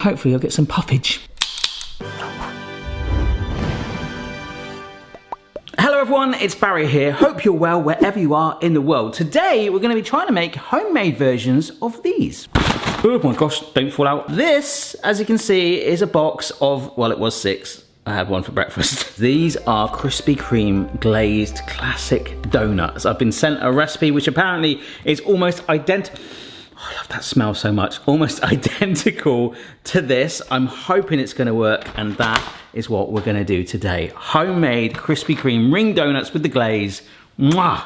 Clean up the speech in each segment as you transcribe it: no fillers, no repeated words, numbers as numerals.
hopefully you'll get some puffage. Hello everyone, it's Barry here. Hope you're well wherever you are in the world. Today we're going to be trying to make homemade versions of these. Oh my gosh, don't fall out. This, as you can see, is a box of, well, it was 6. I had one for breakfast. These are Krispy Kreme glazed classic donuts. I've been sent a recipe which apparently is almost identical. Oh, I love that smell so much. Almost identical to this. I'm hoping it's going to work, and that is what we're going to do today. Homemade Krispy Kreme ring donuts with the glaze. Mwah!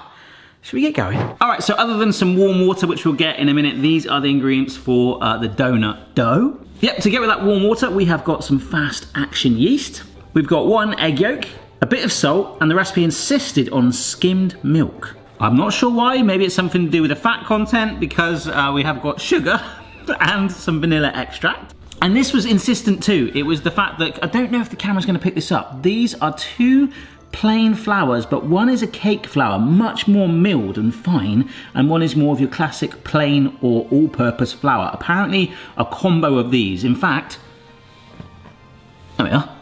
Should we get going? All right, so other than some warm water, which we'll get in a minute, these are the ingredients for the donut dough. Yep, to get with that warm water, we have got some fast action yeast. We've got 1 egg yolk, a bit of salt, and the recipe insisted on skimmed milk. I'm not sure why, maybe it's something to do with the fat content, because we have got sugar and some vanilla extract. And this was insistent too. It was the fact that, I don't know if the camera's gonna pick this up, these are 2 plain flours, but one is a cake flour, much more milled and fine, and one is more of your classic plain or all-purpose flour. Apparently a combo of these. In fact, there we are.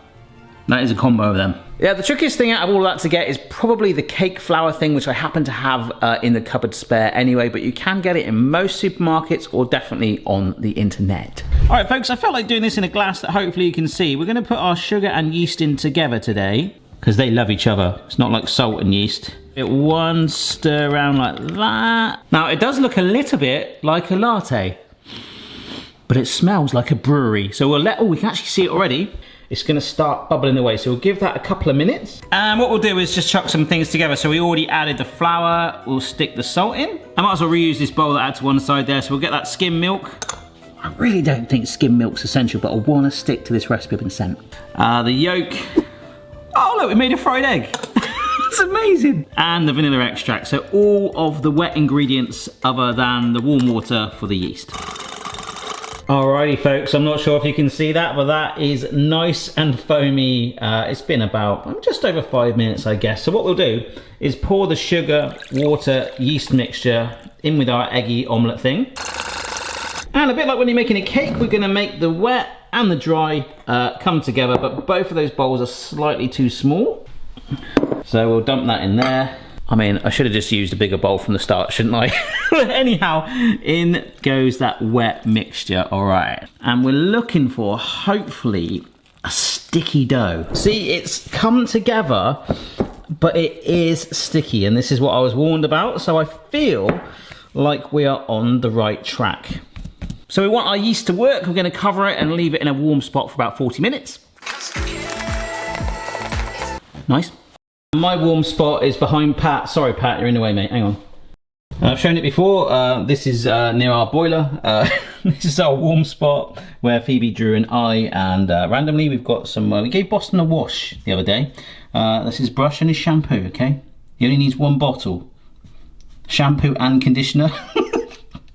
That is a combo of them. Yeah, the trickiest thing out of all that to get is probably the cake flour thing, which I happen to have in the cupboard spare anyway, but you can get it in most supermarkets or definitely on the internet. All right, folks, I felt like doing this in a glass that hopefully you can see. We're gonna put our sugar and yeast in together today, because they love each other. It's not like salt and yeast. It one stir around like that. Now, it does look a little bit like a latte, but it smells like a brewery. So we'll let, oh, we can actually see it already. It's gonna start bubbling away, so we'll give that a couple of minutes. And what we'll do is just chuck some things together. So we already added the flour, we'll stick the salt in. I might as well reuse this bowl that I had to one side there, so we'll get that skim milk. I really don't think skim milk's essential, but I wanna stick to this recipe I've been sent. The yolk. Oh look, we made a fried egg. It's amazing. And the vanilla extract, so all of the wet ingredients other than the warm water for the yeast. Alrighty folks, I'm not sure if you can see that, but that is nice and foamy. It's been about just over 5 minutes, I guess. So what we'll do is pour the sugar, water, yeast mixture in with our eggy omelette thing. And a bit like when you're making a cake, we're gonna make the wet and the dry come together, but both of those bowls are slightly too small. So we'll dump that in there. I mean, I should have just used a bigger bowl from the start, shouldn't I? Anyhow, in goes that wet mixture, all right. And we're looking for, hopefully, a sticky dough. See, it's come together, but it is sticky, and this is what I was warned about, so I feel like we are on the right track. So we want our yeast to work. We're gonna cover it and leave it in a warm spot for about 40 minutes. Nice. My warm spot is behind Pat. Sorry, Pat, you're in the way, mate. Hang on. I've shown it before. This is near our boiler. This is our warm spot where Phoebe, Drew, and I, and randomly we've got some. We gave Boston a wash the other day. This is his brush and his shampoo. Okay, he only needs 1 bottle. Shampoo and conditioner.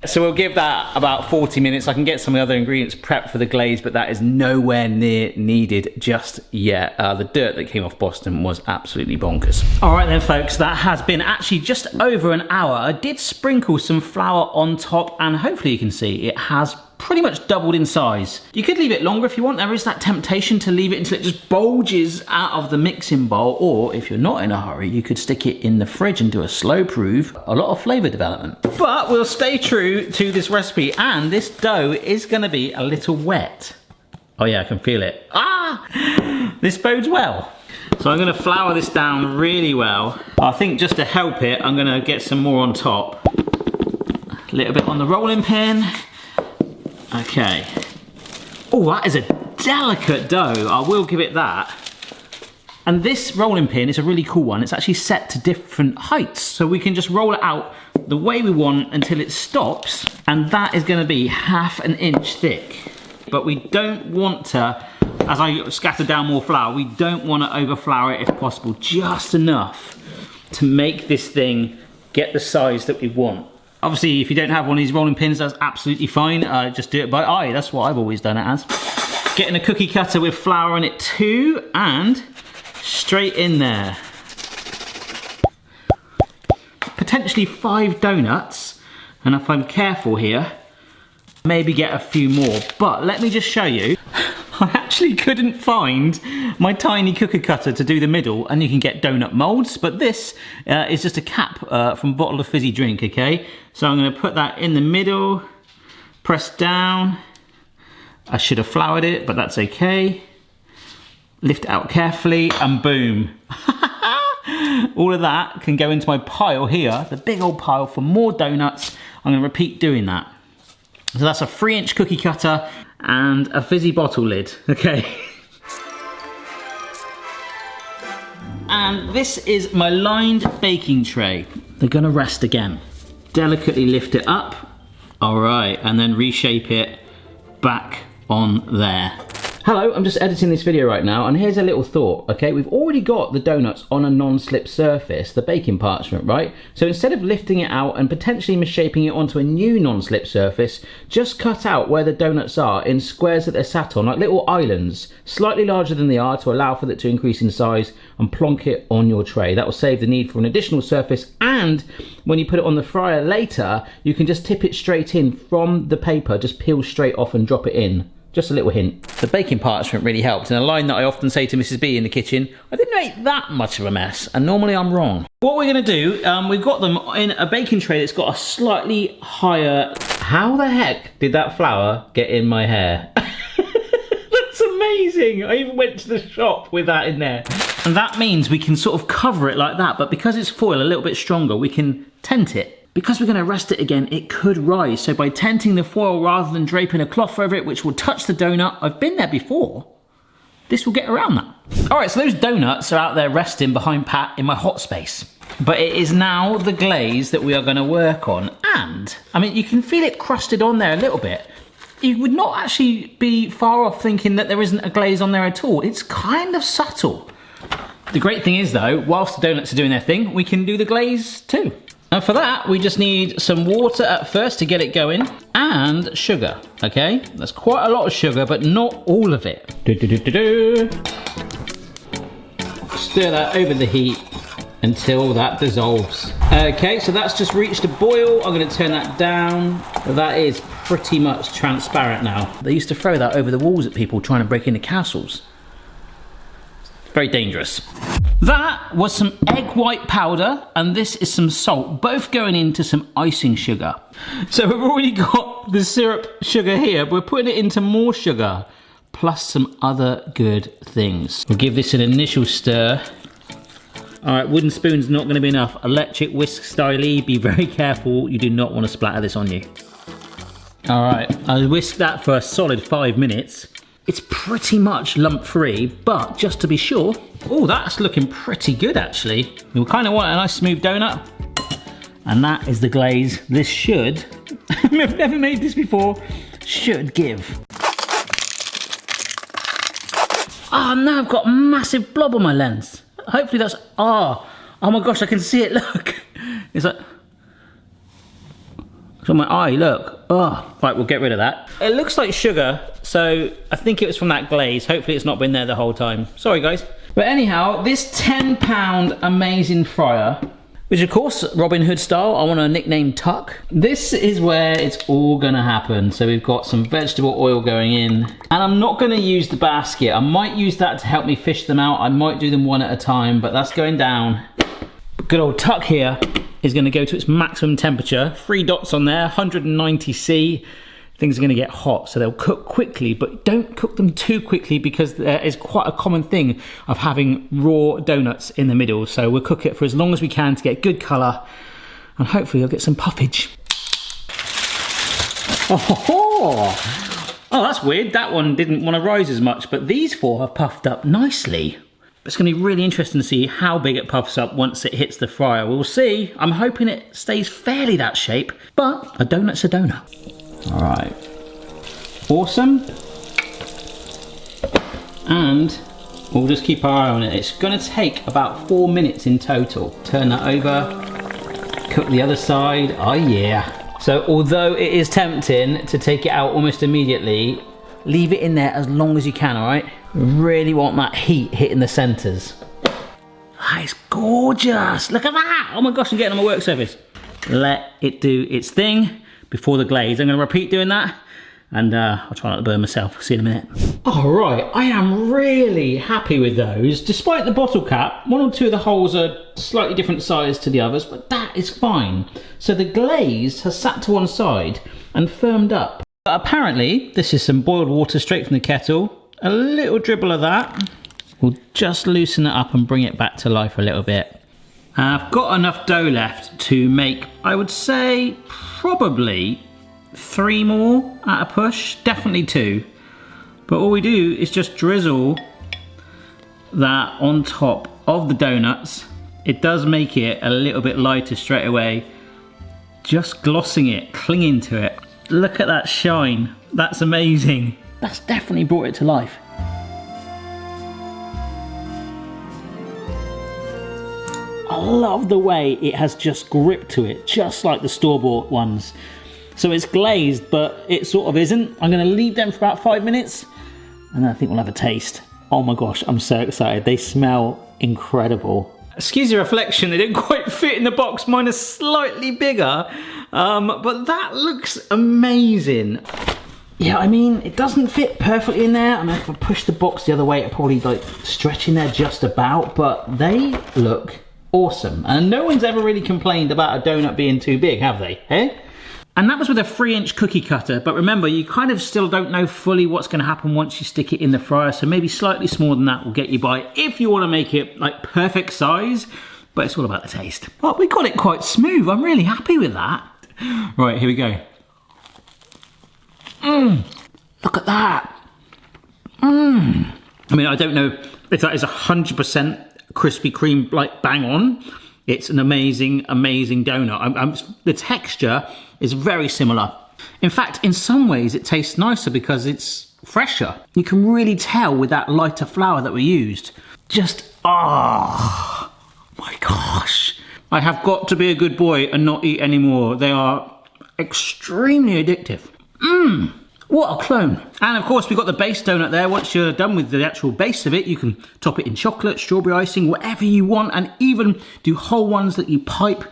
So we'll give that about 40 minutes. I can get some of the other ingredients prepped for the glaze, but that is nowhere near needed just yet. The dirt that came off Boston was absolutely bonkers. All right then, folks, that has been actually just over an hour. I did sprinkle some flour on top, and hopefully you can see it has pretty much doubled in size. You could leave it longer if you want. There is that temptation to leave it until it just bulges out of the mixing bowl, or if you're not in a hurry, you could stick it in the fridge and do a slow proof, a lot of flavor development. But we'll stay true to this recipe, and this dough is gonna be a little wet. Oh yeah, I can feel it. Ah, this bodes well. So I'm gonna flour this down really well. I think just to help it, I'm gonna get some more on top. A little bit on the rolling pin. Okay. Oh, that is a delicate dough. I will give it that. And this rolling pin is a really cool one. It's actually set to different heights, so we can just roll it out the way we want until it stops, and that is gonna be ½ an inch thick. But we don't want to, as I scatter down more flour, we don't want to over flour it if possible, just enough to make this thing get the size that we want. Obviously, if you don't have one of these rolling pins, that's absolutely fine. Just do it by eye. That's what I've always done it as. Getting a cookie cutter with flour in it too, and straight in there. Potentially 5 donuts, and if I'm careful here, maybe get a few more. But let me just show you. I actually couldn't find my tiny cookie cutter to do the middle, and you can get donut molds, but this is just a cap from a bottle of fizzy drink, okay? So I'm gonna put that in the middle, press down. I should have floured it, but that's okay. Lift it out carefully, and boom. All of that can go into my pile here, the big old pile for more donuts. I'm gonna repeat doing that. So that's a 3-inch cookie cutter and a fizzy bottle lid, okay? And this is my lined baking tray. They're gonna rest again. Delicately lift it up, all right, and then reshape it back on there. Hello, I'm just editing this video right now, and here's a little thought, okay? We've already got the donuts on a non-slip surface, the baking parchment, right? So instead of lifting it out and potentially misshaping it onto a new non-slip surface, just cut out where the donuts are in squares that they're sat on, like little islands, slightly larger than they are to allow for it to increase in size, and plonk it on your tray. That will save the need for an additional surface, and when you put it on the fryer later, you can just tip it straight in from the paper, just peel straight off and drop it in. Just a little hint. The baking parchment really helped, and a line that I often say to Mrs. B in the kitchen, I didn't make that much of a mess, and normally I'm wrong. What we're gonna do, we've got them in a baking tray that's got a slightly higher... How the heck did that flour get in my hair? That's amazing! I even went to the shop with that in there. And that means we can sort of cover it like that, but because it's foil a little bit stronger, we can tent it. Because we're gonna rest it again, it could rise. So by tenting the foil rather than draping a cloth over it, which will touch the donut, I've been there before, this will get around that. All right, so those donuts are out there resting behind Pat in my hot space. But it is now the glaze that we are gonna work on. And, I mean, you can feel it crusted on there a little bit. You would not actually be far off thinking that there isn't a glaze on there at all. It's kind of subtle. The great thing is though, whilst the donuts are doing their thing, we can do the glaze too. And for that, we just need some water at first to get it going, and sugar, okay? That's quite a lot of sugar, but not all of it. Stir that over the heat until that dissolves. Okay, so that's just reached a boil. I'm gonna turn that down. That is pretty much transparent now. They used to throw that over the walls at people trying to break into castles. Very dangerous. That was some egg white powder, and this is some salt, both going into some icing sugar. So we've already got the syrup sugar here, but we're putting it into more sugar, plus some other good things. We'll give this an initial stir. All right, wooden spoon's not gonna be enough. Electric whisk styley, be very careful. You do not wanna splatter this on you. All right, I'll whisk that for a solid 5 minutes. It's pretty much lump free, but just to be sure, oh, that's looking pretty good actually. We kind of want a nice smooth donut, and that is the glaze. This should, I've never made this before, should give. Oh no, I've got a massive blob on my lens. Hopefully that's, oh my gosh, I can see it, look. It's like, it's on my eye, look. Oh, right, we'll get rid of that. It looks like sugar, so I think it was from that glaze. Hopefully it's not been there the whole time. Sorry, guys. But anyhow, this 10-pound amazing fryer, which of course, Robin Hood style, I want to nickname Tuck. This is where it's all gonna happen. So we've got some vegetable oil going in, and I'm not gonna use the basket. I might use that to help me fish them out. I might do them one at a time, but that's going down. Good old Tuck here is going to go to its maximum temperature. 3 dots on there, 190°C. Things are going to get hot, so they'll cook quickly, but don't cook them too quickly because there is quite a common thing of having raw donuts in the middle. So we'll cook it for as long as we can to get good colour, and hopefully you'll get some puffage. Oh, that's weird. That one didn't want to rise as much, but these 4 have puffed up nicely. It's going to be really interesting to see how big it puffs up once it hits the fryer. We'll see. I'm hoping it stays fairly that shape, but a donut's a donut. All right. Awesome. And we'll just keep our eye on it. It's going to take about 4 minutes in total. Turn that over. Cook the other side. Oh yeah. So although it is tempting to take it out almost immediately, leave it in there as long as you can, all right? Really want that heat hitting the centers. Ah, it's gorgeous. Look at that. Oh my gosh, I'm getting on my work surface. Let it do its thing before the glaze. I'm gonna repeat doing that And I'll try not to burn myself. See you in a minute. All right, I am really happy with those. Despite the bottle cap, one or two of the holes are slightly different size to the others, but that is fine. So the glaze has sat to one side and firmed up. But apparently, this is some boiled water straight from the kettle. A little dribble of that. We'll just loosen it up and bring it back to life a little bit. I've got enough dough left to make, I would say, probably 3 more at a push, definitely 2. But all we do is just drizzle that on top of the donuts. It does make it a little bit lighter straight away. Just glossing it, clinging to it. Look at that shine, that's amazing. That's definitely brought it to life. I love the way it has just grip to it, just like the store-bought ones. So it's glazed, but it sort of isn't. I'm gonna leave them for about 5 minutes, and then I think we'll have a taste. Oh my gosh, I'm so excited. They smell incredible. Excuse the reflection, they didn't quite fit in the box. Mine is slightly bigger, but that looks amazing. Yeah, I mean, it doesn't fit perfectly in there. I mean, if I push the box the other way, it'll probably like stretch in there just about, but they look awesome. And no one's ever really complained about a donut being too big, have they? Eh? And that was with a 3-inch cookie cutter, but remember, you kind of still don't know fully what's going to happen once you stick it in the fryer, so maybe slightly smaller than that will get you by if you want to make it like perfect size, but it's all about the taste. Well, we got it quite smooth. I'm really happy with that. Right, here we go. Look at that. I mean, I don't know if that is 100% Krispy Kreme, like bang on. It's an amazing, amazing donut. The texture is very similar. In fact, in some ways it tastes nicer because it's fresher. You can really tell with that lighter flour that we used. Just, oh my gosh. I have got to be a good boy and not eat anymore. They are extremely addictive. What a clone. And of course, we've got the base donut there. Once you're done with the actual base of it, you can top it in chocolate, strawberry icing, whatever you want, and even do whole ones that you pipe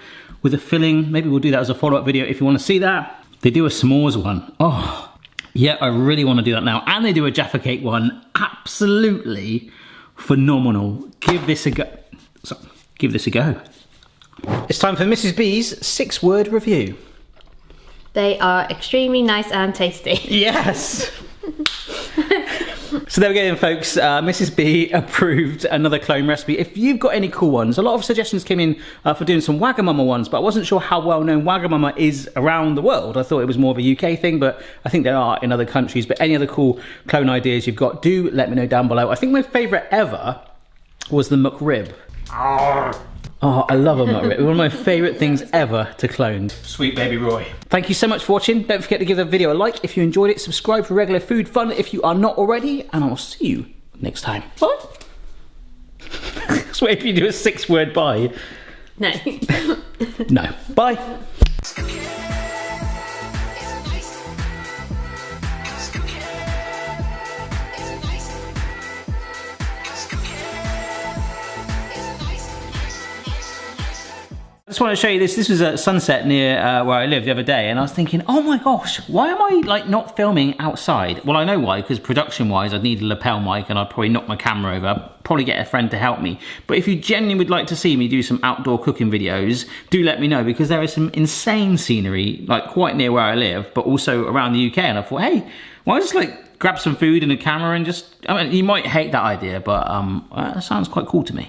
with a filling. Maybe we'll do that as a follow-up video if you want to see that. They do a s'mores one. Oh, yeah, I really want to do that now. And they do a Jaffa Cake one. Absolutely phenomenal. Give this a go. So, give this a go. It's time for Mrs. B's 6-word review. They are extremely nice and tasty. Yes! So there we go then, folks. Mrs. B approved another clone recipe. If you've got any cool ones, a lot of suggestions came in for doing some Wagamama ones, but I wasn't sure how well known Wagamama is around the world. I thought it was more of a UK thing, but I think there are in other countries. But any other cool clone ideas you've got, do let me know down below. I think my favourite ever was the McRib. Oh, I love a McRib. One of my favourite things ever to clone. Sweet baby Roy. Thank you so much for watching. Don't forget to give the video a like if you enjoyed it. Subscribe for regular food fun if you are not already. And I will see you next time. Bye. So if you do a 6-word bye. No. No. Bye. I just want to show you this. This was at sunset near where I live the other day, and I was thinking, oh my gosh, why am I like not filming outside? Well, I know why, because production-wise, I'd need a lapel mic, and I'd probably knock my camera over, probably get a friend to help me. But if you genuinely would like to see me do some outdoor cooking videos, do let me know, because there is some insane scenery, like quite near where I live, but also around the UK, and I thought, hey, why don't I just like grab some food and a camera and just, I mean, you might hate that idea, but that sounds quite cool to me.